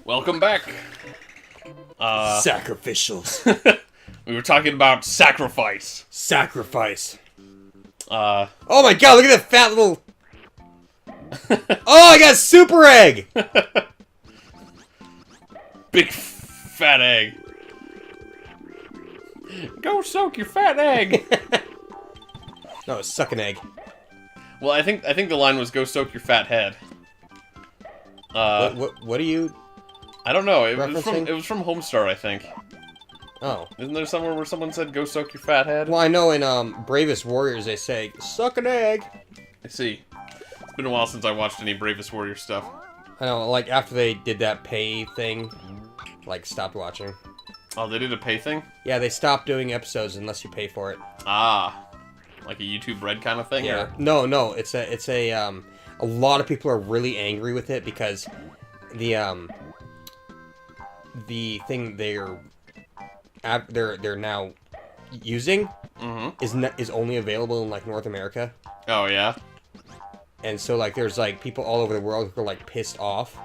Welcome back. Sacrificials. We were talking about sacrifice. Sacrifice. Oh my god, look at that fat little... Oh, I got a super egg! Big fat egg. Go soak your fat egg. No, it's suck an egg. Well, I think the line was go soak your fat head. What are you... I don't know. It referencing? was from Homestar, I think. Oh. Isn't there somewhere where someone said go soak your fat head? Well, I know in Bravest Warriors they say, suck an egg. I see. It's been a while since I watched any Bravest Warrior stuff. I know, like, after they did that pay thing, like, stopped watching. Oh, they did a pay thing? Yeah, they stopped doing episodes unless you pay for it. Ah. Like a YouTube Red kind of thing? Yeah. Or? No, it's a lot of people are really angry with it because the thing they're now using is only available in, like, North America. Oh, yeah? And so, like, there's, like, people all over the world who are, like, pissed off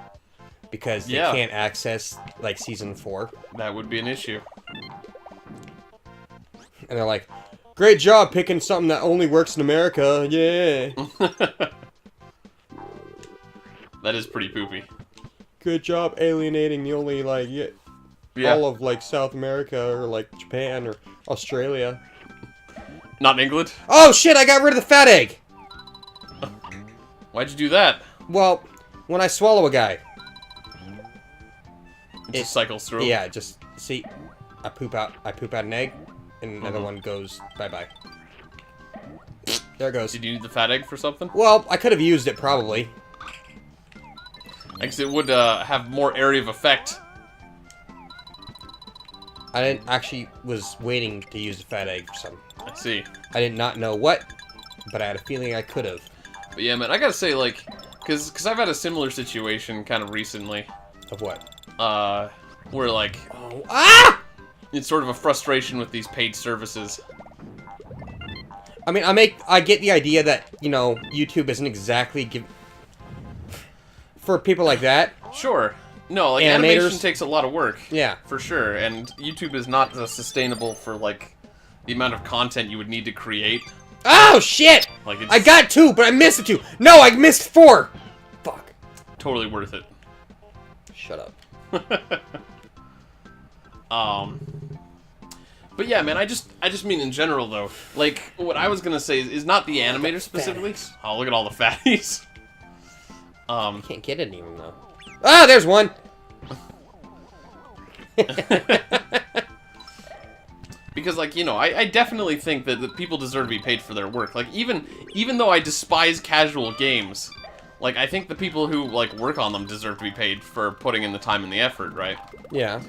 because they can't access, like, Season 4. That would be an issue. And they're like, great job picking something that only works in America, yeah! That is pretty poopy. Good job alienating the only, like, all of, like, South America or, like, Japan or Australia. Not in England? Oh, shit, I got rid of the fat egg! Why'd you do that? Well, when I swallow a guy... It just cycles through? Yeah, just, see, I poop out an egg, and another one goes bye-bye. There it goes. Did you need the fat egg for something? Well, I could have used it, probably. I guess it would have more area of effect. I didn't actually was waiting to use the fat egg for something. I see. I did not know what, but I had a feeling I could have. But yeah, man, I gotta say, like, cause I've had a similar situation kind of recently. Of what? Where, like... Oh, ah! It's sort of a frustration with these paid services. I mean, I get the idea that, you know, YouTube isn't exactly for people like that. Sure. No, like, Animators. animation takes a lot of work. Yeah. For sure, and YouTube is not sustainable for, like, the amount of content you would need to create. Oh, shit! Like, it's I got 2, but I missed 2. No, I missed 4! Fuck. totally worth it. Shut up. But yeah, man, I just mean in general, though. Like, what I was gonna say is not the animators specifically. Oh, look at all the fatties. I can't get any of them, though. Ah, there's one! Because, like, you know, I definitely think that people deserve to be paid for their work. Like, even though I despise casual games, like, I think the people who, like, work on them deserve to be paid for putting in the time and the effort, right? Yeah.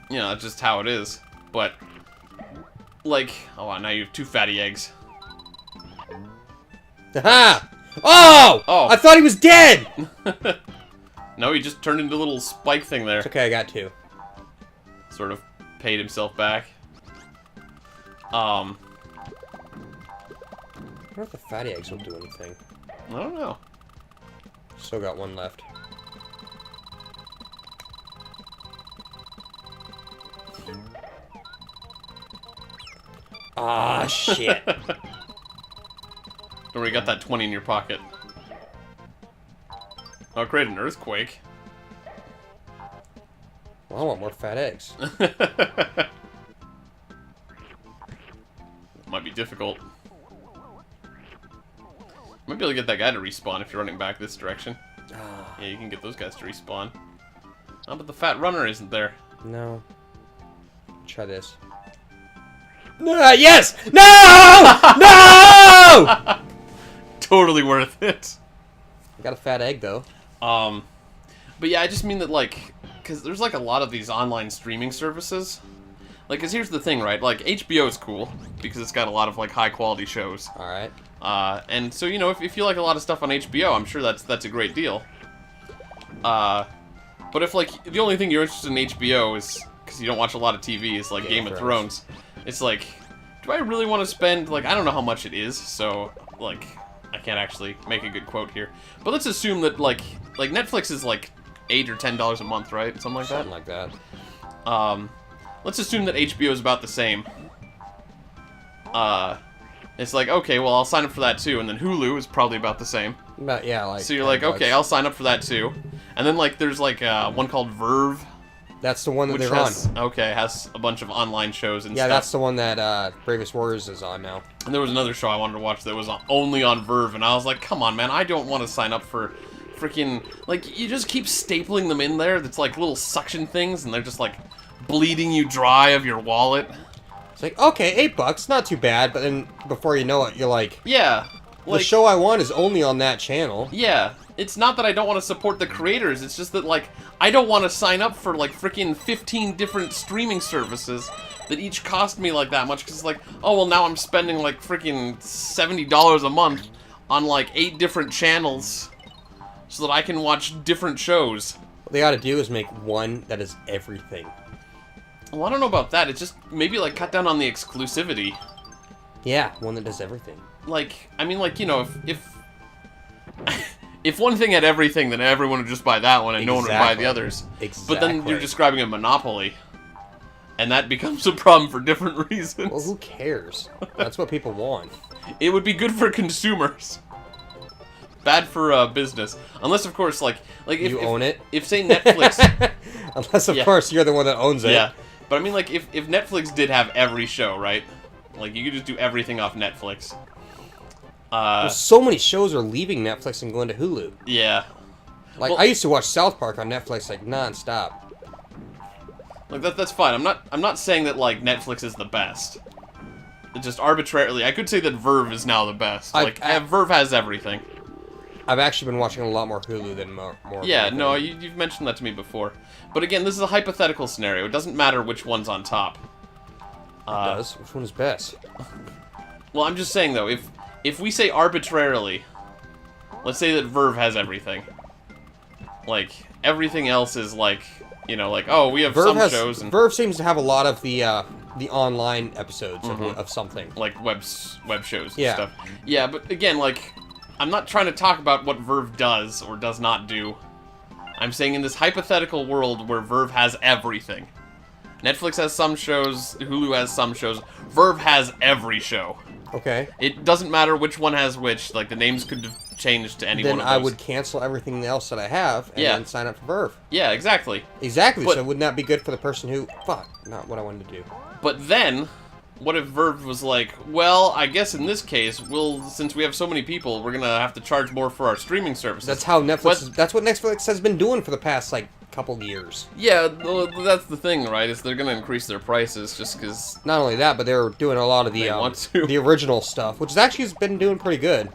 You know, that's just how it is. But, like, oh wow, now you have 2 fatty eggs. Aha! Oh! Oh. I thought he was dead! No, he just turned into a little spike thing there. It's okay, I got 2. Sort of paid himself back. I wonder if the fatty eggs will do anything. I don't know. Still got 1 left. Ah, shit. Don't worry, you got that 20 in your pocket. Oh, create an earthquake. Well, I want more fat eggs. Might be difficult. Might be able to get that guy to respawn if you're running back this direction. Ah. Yeah, you can get those guys to respawn. Oh, but the fat runner isn't there. No. Try this. Yes! No! No! Totally worth it. I got a fat egg, though. But yeah, I just mean that, like, because there's, like, a lot of these online streaming services. Like, because here's the thing, right? Like, HBO is cool, because it's got a lot of, like, high-quality shows. Alright. And so, you know, if you like a lot of stuff on HBO, I'm sure that's a great deal. But if, like, the only thing you're interested in HBO is, because you don't watch a lot of TV, is, like, Game of Thrones. It's like, do I really want to spend, like, I don't know how much it is, so, like, I can't actually make a good quote here. But let's assume that, like Netflix is, like, $8 or $10 a month, right? Something like that. Something like that. Let's assume that HBO is about the same. It's like, okay, well, I'll sign up for that too, and then Hulu is probably about the same. But yeah, like. So you're like, okay, I'll sign up for that too, and then like there's like one called Verve. That's the one that they're on. Okay, has a bunch of online shows and yeah, stuff. that's the one that Bravest Warriors is on now. And there was another show I wanted to watch that was only on Verve, and I was like, come on, man, I don't want to sign up for freaking... Like, you just keep stapling them in there. That's like little suction things, and they're just like bleeding you dry of your wallet. It's like, okay, $8, not too bad, but then before you know it, you're like... Yeah. The show I want is only on that channel. Yeah. It's not that I don't want to support the creators, it's just that, like, I don't want to sign up for, like, freaking 15 different streaming services that each cost me, like, that much, because it's like, oh, well, now I'm spending, like, freaking $70 a month on, like, 8 different channels so that I can watch different shows. What they ought to do is make one that is everything. Well, I don't know about that. It's just maybe, like, cut down on the exclusivity. Yeah, one that does everything. Like, I mean, like, you know, if if one thing had everything, then everyone would just buy that one and no one would buy the others. Exactly. But then you're describing a monopoly. And that becomes a problem for different reasons. Well, who cares? That's what people want. It would be good for consumers. Bad for business. Unless, of course, like if you own it? If, say, Netflix... Unless, of course, you're the one that owns it. Yeah. But I mean, like, if Netflix did have every show, right? Like, you could just do everything off Netflix. Well, so many shows are leaving Netflix and going to Hulu. Yeah. Like, I used to watch South Park on Netflix, like, non-stop. Like, that's fine. I'm not saying that, like, Netflix is the best. It just arbitrarily... I could say that Verve is now the best. Verve has everything. I've actually been watching a lot more Hulu than more yeah, no, you've mentioned that to me before. But again, this is a hypothetical scenario. It doesn't matter which one's on top. It does? Which one is best? Well, I'm just saying, though, if we say arbitrarily, let's say that Verve has everything. Like, everything else is like, you know, like, oh, we have shows. And Verve seems to have a lot of the online episodes of something. Like web shows and yeah. stuff. Yeah, but again, like, I'm not trying to talk about what Verve does or does not do. I'm saying in this hypothetical world where Verve has everything. Netflix has some shows, Hulu has some shows, Verve has every show. Okay. It doesn't matter which one has which, like, the names could have changed to any one of those. Then I would cancel everything else that I have and then sign up for Verve. Yeah, exactly. Exactly, so wouldn't that be good for the person who, fuck, not what I wanted to do. But then, what if Verve was like, well, I guess in this case, since we have so many people, we're gonna have to charge more for our streaming services. That's how Netflix, that's what Netflix has been doing for the past, like, couple years. Yeah, well, that's the thing, right? Is they're gonna increase their prices just because. Not only that, but they're doing a lot of the the original stuff, which has actually been doing pretty good.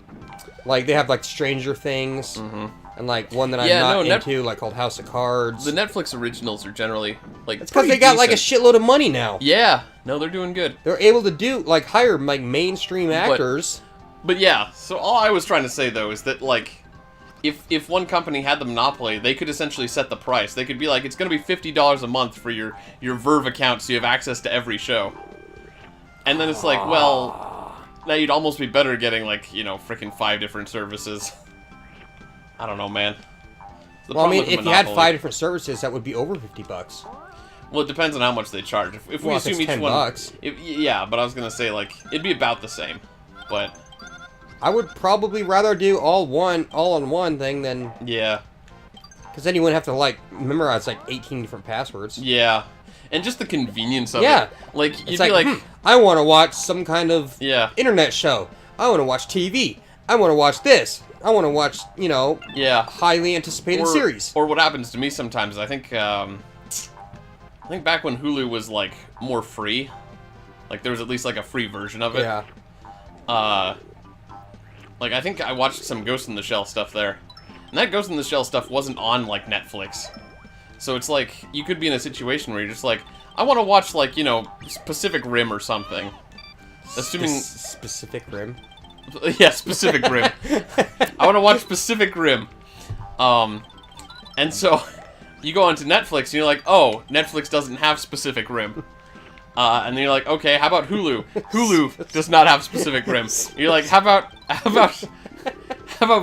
Like they have like Stranger Things, and like one that I'm not into, like called House of Cards. The Netflix originals are generally like. It's because they got like a shitload of money now. Yeah, no, they're doing good. They're able to do like hire like mainstream actors. But yeah, so all I was trying to say though is that like. If one company had the monopoly, they could essentially set the price. They could be like, it's going to be $50 a month for your Verve account so you have access to every show. And then it's like, well, now you'd almost be better getting, like, you know, freaking 5 different services. I don't know, man. Well, I mean, if you had 5 different services, that would be over $50. Well, it depends on how much they charge. If we assume each one... yeah, but I was going to say, like, it'd be about the same. But... I would probably rather do all-in-one thing than... Yeah. Because then you wouldn't have to, like, memorize, like, 18 different passwords. Yeah. And just the convenience of it. Like, you'd be like... I want to watch some kind of internet show. I want to watch TV. I want to watch this. I want to watch, you know, highly anticipated series. Or what happens to me sometimes, I think back when Hulu was, like, more free, like, there was at least, like, a free version of it. Yeah. Like, I think I watched some Ghost in the Shell stuff there. And that Ghost in the Shell stuff wasn't on, like, Netflix. So it's like, you could be in a situation where you're just like, I want to watch, like, you know, Pacific Rim or something. Assuming... Pacific Rim? Yeah, Pacific Rim. I want to watch Pacific Rim. And so, you go onto Netflix and you're like, oh, Netflix doesn't have Pacific Rim. And then you're like, okay, how about Hulu? Hulu does not have Pacific Rim. You're like, how about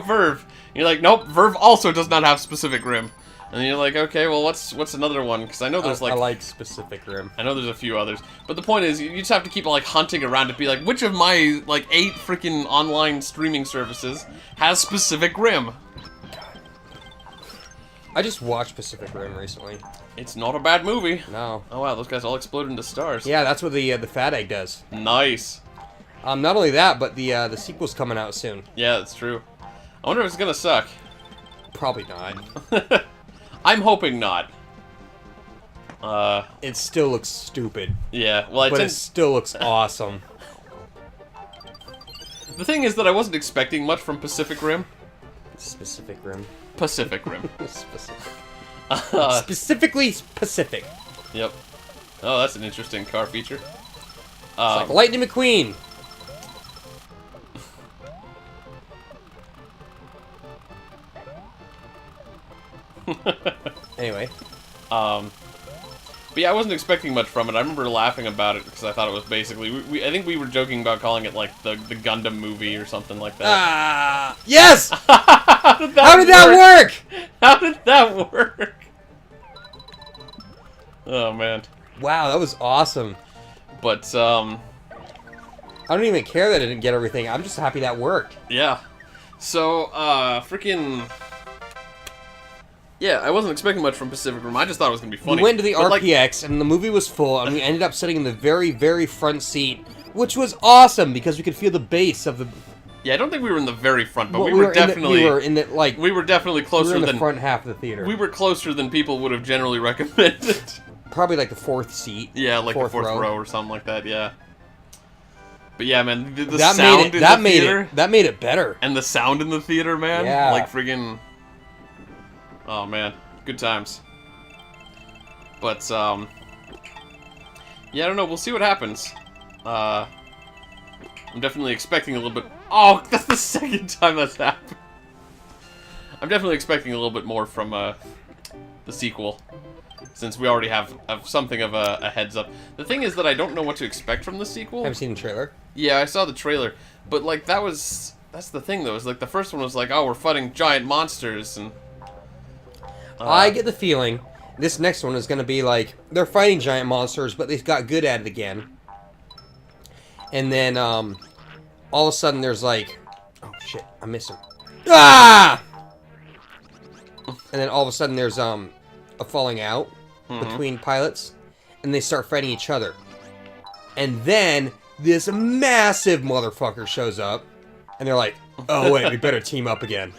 Verve? And you're like, nope, Verve also does not have Pacific Rim. And you're like, okay, well, what's another one? Because I know there's like... I like Pacific Rim. I know there's a few others. But the point is, you just have to keep like hunting around to be like, which of my like 8 freaking online streaming services has Pacific Rim? I just watched Pacific Rim recently. It's not a bad movie. No. Oh wow, those guys all explode into stars. Yeah, that's what the fat egg does. Nice. Not only that, but the sequel's coming out soon. Yeah, that's true. I wonder if it's gonna suck. Probably not. I'm hoping not. It still looks stupid. Yeah, well, but it still looks awesome. The thing is that I wasn't expecting much from Pacific Rim. Pacific Rim. Pacific Rim. Specifically Pacific. Yep. Oh, that's an interesting car feature. It's like Lightning McQueen. Anyway. But yeah, I wasn't expecting much from it. I remember laughing about it because I thought it was basically... I think we were joking about calling it like the Gundam movie or something like that. Yes! How did that work? How did that work? Oh, man. Wow, that was awesome. But, I don't even care that I didn't get everything. I'm just happy that worked. Yeah. So, freaking... Yeah, I wasn't expecting much from Pacific Rim. I just thought it was going to be funny. We went to the RPX, and the movie was full, and we ended up sitting in the very, very front seat, which was awesome, because we could feel the bass of the... Yeah, I don't think we were in the very front, but we were definitely... we were in the, like... We were definitely closer than... We were in the front half of the theater. We were closer than people would have generally recommended. Probably like the 4th seat. Yeah, like the fourth row or something like that, yeah. But yeah, man, the sound in the theater... That made it better. And the sound in the theater, man. Yeah. Like, friggin'... Oh, man. Good times. But, yeah, I don't know. We'll see what happens. I'm definitely expecting a little bit... Oh, that's the second time that's happened. I'm definitely expecting a little bit more from, the sequel. Since we already have something of a heads up. The thing is that I don't know what to expect from the sequel. Have you seen the trailer? Yeah, I saw the trailer. But, like, that's the thing, though. Is like, the first one was like, oh, we're fighting giant monsters, and... I get the feeling this next one is going to be like, they're fighting giant monsters, but they've got good at it again. And then, all of a sudden there's like, oh shit, I missed him. Ah! And then all of a sudden there's, a falling out between pilots, and they start fighting each other. And then this massive motherfucker shows up, and they're like, oh wait, we better team up again.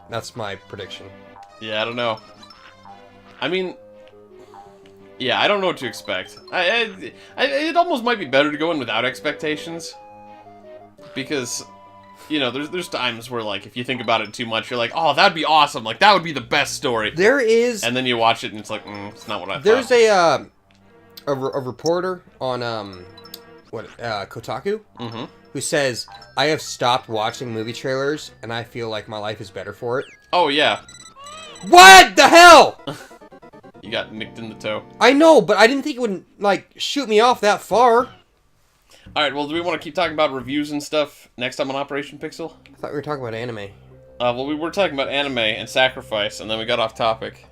That's my prediction. Yeah, I don't know. I mean, yeah, I don't know what to expect. It almost might be better to go in without expectations. Because, you know, there's times where, like, if you think about it too much, you're like, oh, that'd be awesome. Like, that would be the best story. There is... And then you watch it and it's like, it's not what I thought. There's a reporter on, Kotaku, who says, I have stopped watching movie trailers, and I feel like my life is better for it. Oh, yeah. What the hell? You got nicked in the toe. I know, but I didn't think it would, like, shoot me off that far. Alright, well, do we want to keep talking about reviews and stuff next time on Operation Pixel? I thought we were talking about anime. Well, we were talking about anime and Sacrifice, and then we got off topic.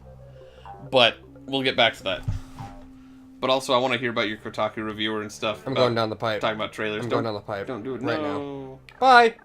But we'll get back to that. But also, I want to hear about your Kotaku reviewer and stuff. I'm going down the pipe. Talking about trailers. I'm going down the pipe. Don't do it right now. Bye!